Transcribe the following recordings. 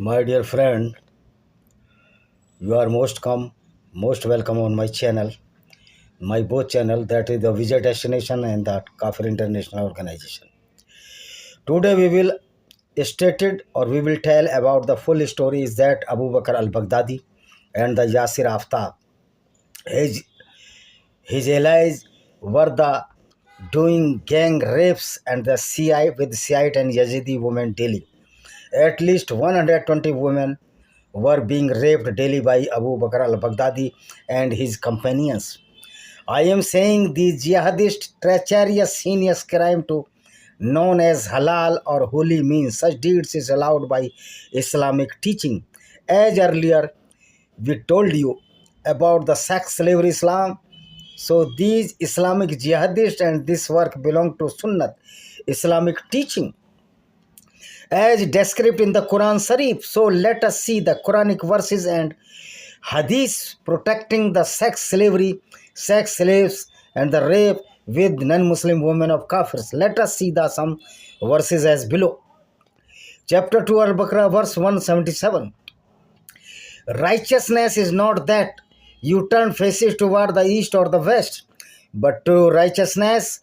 My dear friend, you are most welcome on my channel, my both channel, that is the Vijay Destination and the Kafir International Organization. Today we will tell about the full story is that Abu Bakr al-Baghdadi and the Yasir Aftab, his, his allies were the doing gang rapes and the Shiite and Yazidi women daily. At least 120 women were being raped daily by Abu Bakr al-Baghdadi and his companions. I am saying the jihadist treacherous heinous crime to known as halal or holy means such deeds is allowed by Islamic teaching. As earlier we told you about the sex slavery Islam, so these Islamic jihadists and this work belong to Sunnat Islamic teaching as described in the Quran Sharif. So let us see the Quranic verses and hadiths protecting the sex slavery, sex slaves, and the rape with non-Muslim women of Kafirs. Let us see the some verses as below. Chapter 2 Al-Baqarah, verse 177. Righteousness is not that you turn faces toward the east or the west, but true righteousness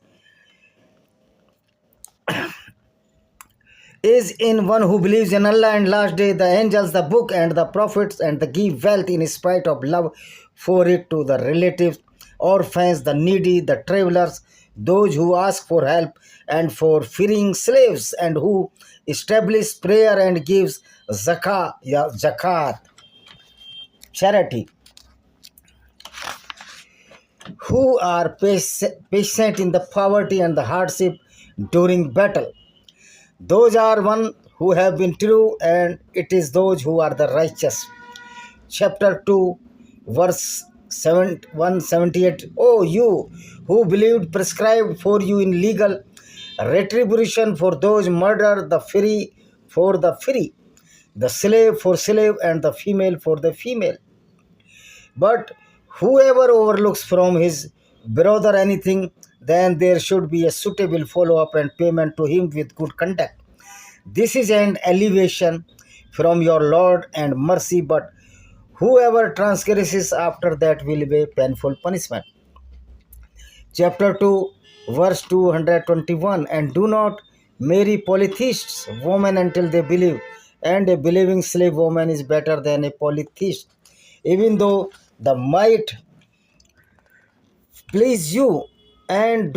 is in one who believes in Allah and last day, the angels, the book and the prophets, and the give wealth in spite of love for it to the relatives, orphans, the needy, the travelers, those who ask for help, and for freeing slaves, and who establish prayer and gives zakat, charity, who are patient in the poverty and the hardship during battle. Those are one who have been true, and it is those who are the righteous. Chapter 2, verse 178. Oh, you who believed prescribed for you in legal retribution for those murdered, the free for the free, the slave for slave, and the female for the female. But whoever overlooks from his brother anything, then there should be a suitable follow-up and payment to him with good conduct. This is an elevation from your Lord and mercy, but whoever transgresses after that will be painful punishment. Chapter 2, verse 221. And do not marry polytheists, women until they believe, and a believing slave woman is better than a polytheist, even though the might please you, and do